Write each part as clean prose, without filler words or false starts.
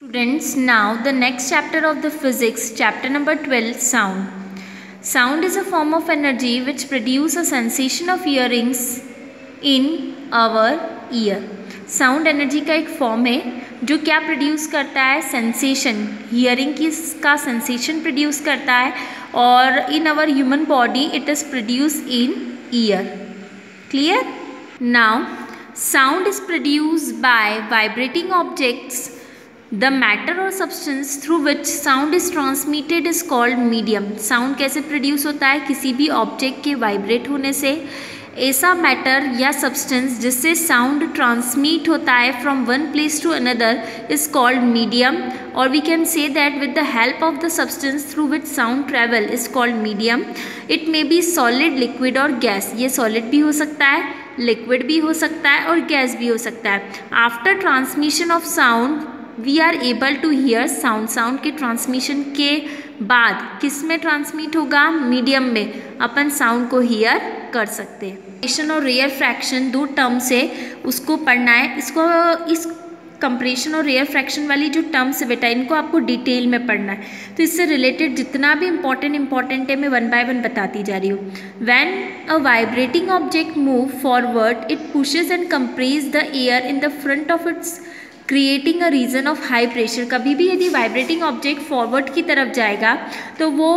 Students, now the next chapter of the physics, chapter number 12, sound. Sound is a form of energy which produces a sensation of hearings in our ear. Sound energy का एक form है जो क्या produce करता है, sensation, hearing की का sensation produce करता है और in our human body it is produce in ear. Clear? Now sound is produced by vibrating objects. The matter or substance through which sound is transmitted is called medium. Sound कैसे produce होता है? किसी भी object के vibrate होने से. ऐसा matter या सब्सटेंस जिससे साउंड ट्रांसमिट होता है from one place to another is called medium, और we can say that with the help of the substance through which sound travel is called medium. It may be solid, liquid और gas. ये solid भी हो सकता है, liquid भी हो सकता है और गैस भी हो सकता है. After transmission of sound we are able to hear sound. Sound के ट्रांसमिशन के बाद किस में ट्रांसमिट होगा? मीडियम में अपन साउंड को हियर कर सकते हैं. कंप्रेशन और रेयर फ्रैक्शन दो टर्म्स है, उसको पढ़ना है. इस कंप्रेशन और रेयर फ्रैक्शन वाली जो टर्म्स है बेटा, इनको आपको डिटेल में पढ़ना है. तो इससे रिलेटेड जितना भी इंपॉर्टेंट है मैं वन बाय वन बताती जा रही हूँ. When a vibrating object move forward it pushes and compress the air in the front of it's creating a region of high pressure. कभी भी यदि वाइब्रेटिंग ऑब्जेक्ट फॉरवर्ड की तरफ जाएगा तो वो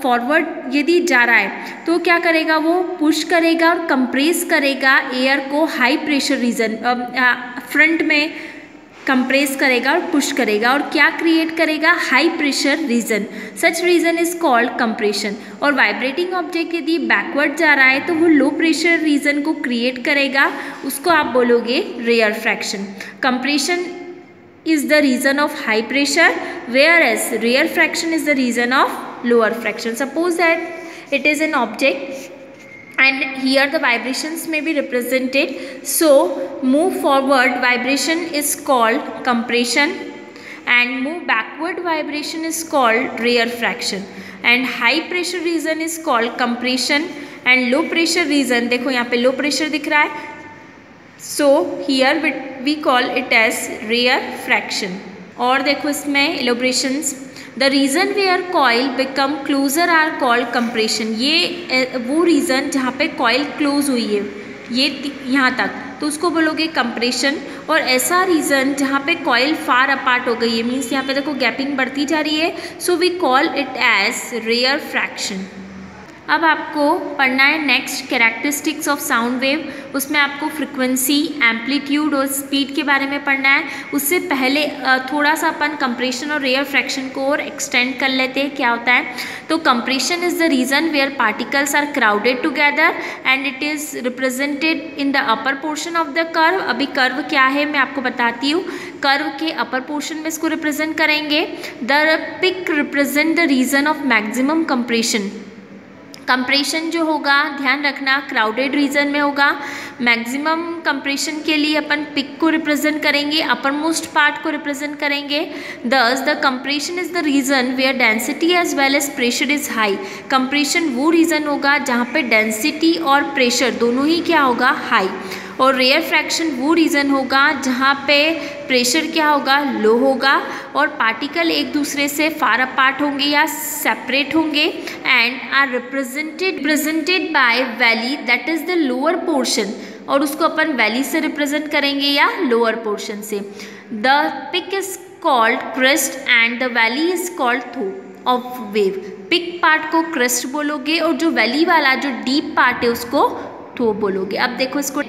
फॉरवर्ड यदि जा रहा है तो क्या करेगा? वो पुश करेगा और कंप्रेस करेगा एयर को हाई प्रेशर रीजन फ्रंट में कंप्रेस करेगा और पुश करेगा और क्या क्रिएट करेगा? High pressure region. Such region is called compression. और वाइब्रेटिंग ऑब्जेक्ट यदि बैकवर्ड जा रहा है तो वो लो प्रेशर रीजन को क्रिएट करेगा, उसको आप बोलोगे rarefaction. Compression is the region of high pressure, whereas rarefaction is the region of lower fraction. Suppose that it is an object and here the vibrations may be represented. So move forward vibration is called compression and move backward vibration is called rear fraction, and high pressure region is called compression and low pressure region, देखो यहाँ पे low pressure दिख रहा है, so here we call it as rear fraction. और देखो इसमें elaborations, the region where coil become closer are called compression. ये वो रीज़न जहाँ पे कॉइल क्लोज हुई है, ये यहाँ तक, तो उसको बोलोगे कंप्रेशन. और ऐसा रीज़न जहाँ पे कॉइल फार अपार्ट हो गई है, मीन्स यहाँ पे देखो गैपिंग बढ़ती जा रही है, so we call it as rarefaction. अब आपको पढ़ना है next characteristics of sound wave. उसमें आपको फ्रिक्वेंसी, एम्पलीट्यूड और स्पीड के बारे में पढ़ना है. उससे पहले थोड़ा सा अपन कंप्रेशन और रेयर फ्रैक्शन को और एक्सटेंड कर लेते हैं. क्या होता है? तो compression is the region where particles are crowded together and it is represented in the upper portion of the curve. अभी कर्व क्या है मैं आपको बताती हूँ. कर्व के अपर पोर्शन में इसको रिप्रेजेंट करेंगे. The peak represent the region of maximum compression. Compression जो होगा, ध्यान रखना, क्राउडेड रीजन में होगा. मैक्सिमम कंप्रेशन के लिए अपन पिक को रिप्रेजेंट करेंगे, अपर मोस्ट पार्ट को रिप्रेजेंट करेंगे. Thus the compression is the region where density as well as pressure is high. Compression वो रीजन होगा जहाँ पे डेंसिटी और प्रेशर दोनों ही क्या होगा? हाई. और रेयर फ्रैक्शन वो रीज़न होगा जहाँ पे प्रेशर क्या होगा? लो होगा और पार्टिकल एक दूसरे से फार अपार्ट होंगे या सेपरेट होंगे and are represented by valley, that is the lower portion, और उसको अपन वैली से रिप्रेजेंट करेंगे या लोअर पोर्शन से. The peak is called crest and the valley is called trough of wave. Peak part को क्रेस्ट बोलोगे और जो वैली वाला जो डीप पार्ट है उसको तो बोलोगे. अब देखो इसको,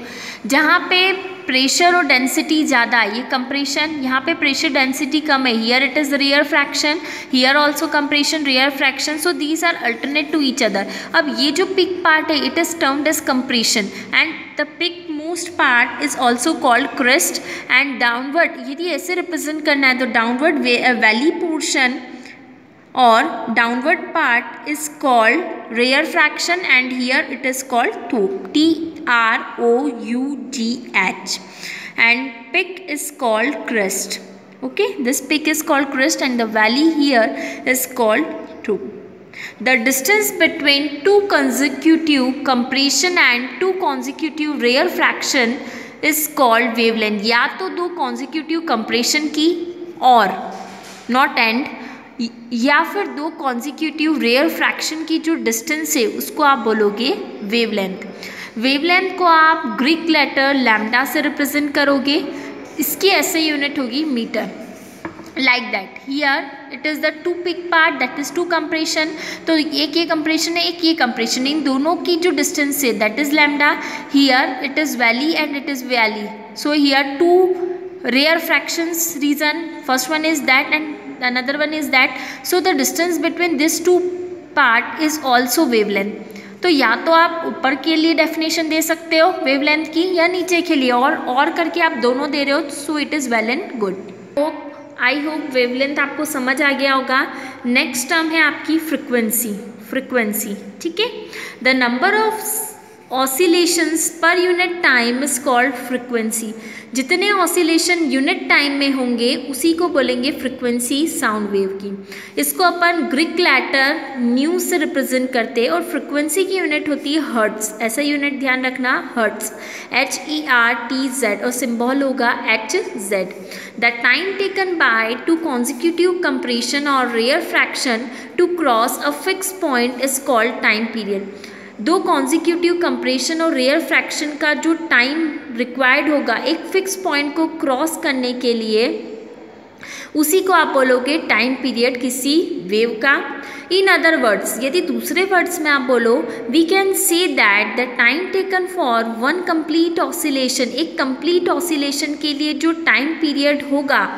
जहाँ पे प्रेशर और डेंसिटी ज़्यादा है ये कंप्रेशन, यहाँ पे प्रेशर डेंसिटी कम है, here it is rarefaction, here also compression rarefaction. So these are alternate to each other. अब ये जो पिक पार्ट है it is termed as compression and the peak most part is also called crest. And downward यदि ऐसे represent करना है तो downward valley portion or downward part is called rear fraction and here it is called trough, T-R-O-U-G-H, and peak is called crest. Okay, this peak is called crest and the valley here is called trough. The distance between two consecutive compression and two consecutive rear fraction is called wavelength. या तो दो consecutive compression की और not and, या फिर दो consecutive rare fraction की जो डिस्टेंस है उसको आप बोलोगे वेवलेंथ। वेवलेंथ को आप ग्रीक लेटर लैम्डा से रिप्रेजेंट करोगे, इसकी ऐसे यूनिट होगी metre, like that. Here it is the two peak part, that is two compression, तो एक ये कंप्रेशन है, एक ये कंप्रेशन, इन दोनों की जो डिस्टेंस है that is lambda. Here it is valley and it is valley, so here two rarefactions region, first one is that and another one is that, so the distance between these two part is also wavelength। तो या तो आप ऊपर के लिए definition दे सकते हो wavelength की, या नीचे के लिए, और करके आप दोनों दे रहे हो, so it is well and good. I hope wavelength आपको समझ आ गया होगा। नेक्स्ट टर्म है आपकी फ्रिक्वेंसी, ठीक है। The number of oscillations per unit time is called frequency. जितने ऑसिलेशन यूनिट टाइम में होंगे उसी को बोलेंगे फ्रिक्वेंसी साउंड वेव की। इसको अपन ग्रीक लेटर न्यू से रिप्रेजेंट करते हैं, और फ्रिक्वेंसी की यूनिट होती है हर्ट्स। ऐसा यूनिट ध्यान रखना, हर्ट्स, HERTZ, और सिंबल होगा HZ। The time taken by two consecutive compression और rarefaction to cross a fix point is called time period. दो कॉन्जिक्यूटिव कंप्रेशन और रेयर फ्रैक्शन का जो टाइम रिक्वायर्ड होगा एक फिक्स पॉइंट को क्रॉस करने के लिए, उसी को आप बोलोगे टाइम पीरियड किसी वेव का। इन अदर वर्ड्स, यदि दूसरे वर्ड्स में आप बोलो, we can say that the time taken for one complete oscillation, एक कंप्लीट ऑसिलेशन के लिए जो टाइम पीरियड होगा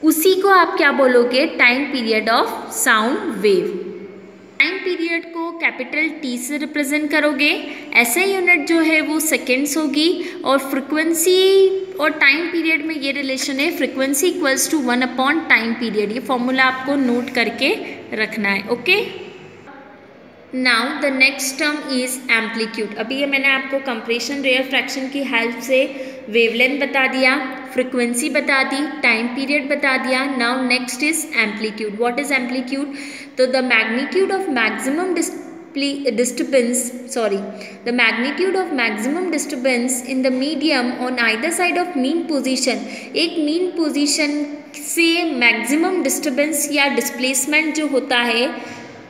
उसी को आप क्या बोलोगे, time period of sound wave. Time period को कैपिटल T से रिप्रेजेंट करोगे, ऐसे यूनिट जो है वो सेकेंड्स होगी, और फ्रिक्वेंसी और टाइम पीरियड में ये रिलेशन है, frequency equals to 1 upon time period. ये फॉर्मूला आपको नोट करके रखना है, okay. Now the next term is amplitude. अभी ये मैंने आपको कंप्रेशन रेयर फ्रैक्शन की हेल्प से वेवलेंथ बता दिया, फ्रिक्वेंसी बता दी, टाइम पीरियड बता दिया। Now next is amplitude. What is amplitude? तो the magnitude of maximum disturbance in the medium on either side of mean position, एक मीन पोजीशन से मैक्सिमम डिस्टर्बेंस या डिस्प्लेसमेंट जो होता है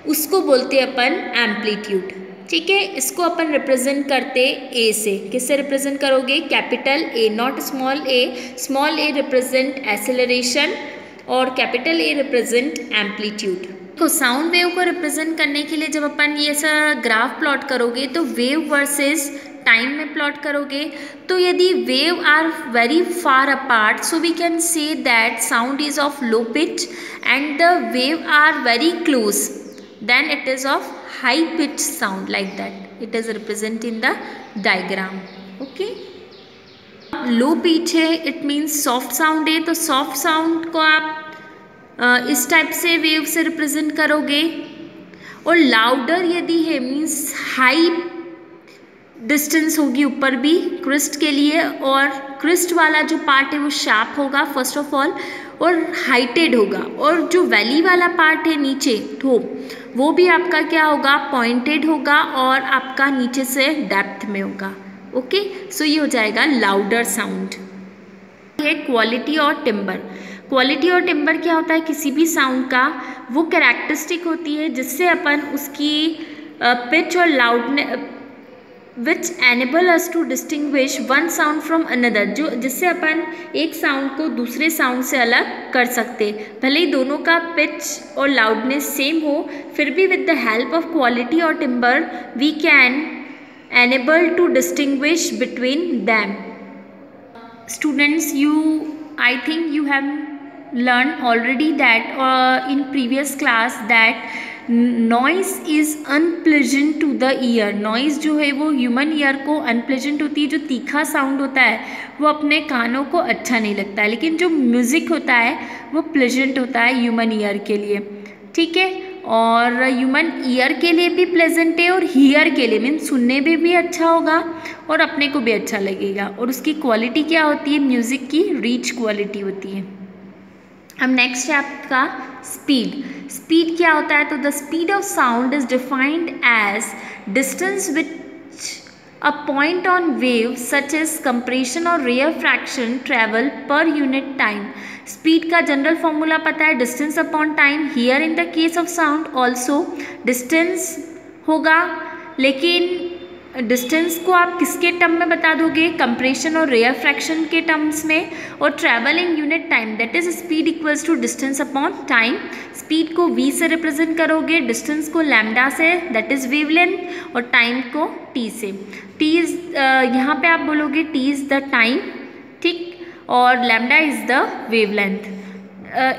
उसको बोलते हैं अपन एम्पलीट्यूड, ठीक है। इसको अपन रिप्रेजेंट करते ए से। किससे रिप्रेजेंट करोगे? Capital A, not small A. Small A represent acceleration और कैपिटल ए रिप्रेजेंट एम्पलीट्यूड। तो साउंड वेव को रिप्रेजेंट करने के लिए जब अपन ये ऐसा ग्राफ प्लॉट करोगे तो वेव वर्सेस टाइम में प्लॉट करोगे। तो यदि wave are very far apart, so we can say that sound is of low pitch, and the wave are very close, then it is of high pitch sound, like that it is represented in the diagram, okay। Low pitch है, it means soft sound है, तो soft sound को आप इस type से wave से represent करोगे। और लाउडर यदि है मीन्स हाई डिस्टेंस होगी ऊपर भी क्रिस्ट के लिए, और क्रिस्ट वाला जो पार्ट है वो शार्प होगा फर्स्ट ऑफ ऑल, और हाइटेड होगा। और जो वैली वाला पार्ट है नीचे वो भी आपका क्या होगा, पॉइंटेड होगा, और आपका नीचे से डेप्थ में होगा, ओके। सो ये हो जाएगा लाउडर साउंड। ये क्वालिटी और टिम्बर। क्वालिटी और टिम्बर क्या होता है? किसी भी साउंड का वो कैरेक्टरिस्टिक होती है जिससे अपन उसकी पिच और loudness which enable us to distinguish one sound from another, जो जिससे अपन एक साउंड को दूसरे साउंड से अलग कर सकते। भले ही दोनों का पिच और लाउडनेस सेम हो, फिर भी with the help of quality और timbre we can enable to distinguish between them. Students, I think you have learned already that in previous class that noise is unpleasant to the ear. Noise जो है वो human ear को unpleasant होती है। जो तीखा sound होता है वो अपने कानों को अच्छा नहीं लगता है, लेकिन जो म्यूज़िक होता है वो प्लेजेंट होता है ह्यूमन ईयर के लिए, ठीक है। और ह्यूमन ईयर के लिए भी प्लेजेंट है, और हीयर के लिए मीन्स सुनने में भी अच्छा होगा और अपने को भी अच्छा लगेगा। और उसकी क्वालिटी क्या होती है? म्यूज़िक की रिच क्वालिटी होती है। अब नेक्स्ट है आपका स्पीड। स्पीड क्या होता है? तो the speed of sound is defined as distance which A point on wave such as compression or rarefaction travel per unit time. Speed का जनरल फॉर्मूला पता है, distance upon time. Here in the case of sound also distance होगा, लेकिन distance को आप किसके term में बता दोगे, कंप्रेशन और रेयरफ्रैक्शन के टर्म्स में. और travel in unit time, that is speed equals to distance upon time. Speed को v से रिप्रेजेंट करोगे, डिस्टेंस को लैम्डा से, दैट इज वेवलेंथ, और टाइम को t से. t इज यहाँ पे आप बोलोगे t इज द टाइम, ठीक, और lambda is the wavelength.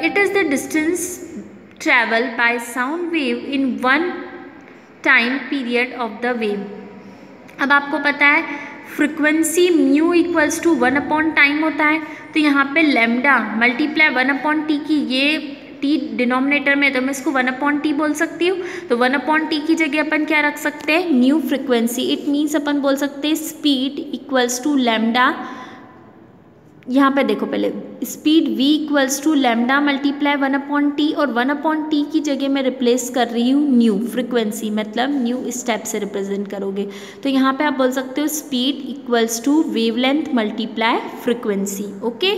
It is the distance travel by sound wave in one time period of the wave. अब आपको पता है frequency mu equals to 1 upon time होता है, तो यहाँ पे लैम्डा मल्टीप्लाई 1 अपॉन टी की, ये टी डिनोमिनेटर में, तो मैं इसको 1 अपॉन टी बोल सकती हूँ. तो 1 अपॉन टी की जगह अपन क्या रख सकते हैं, न्यू फ्रिक्वेंसी. इट मीन्स अपन बोल सकते हैं स्पीड इक्वल्स टू लैम्डा. यहाँ पे देखो पहले, speed v equals to lambda multiply 1 upon T, और 1 अपॉन टी की जगह मैं रिप्लेस कर रही हूँ न्यू फ्रिक्वेंसी, मतलब न्यू स्टेप से रिप्रेजेंट करोगे. तो यहाँ पे आप बोल सकते हो speed equals to wavelength multiply frequency. Okay,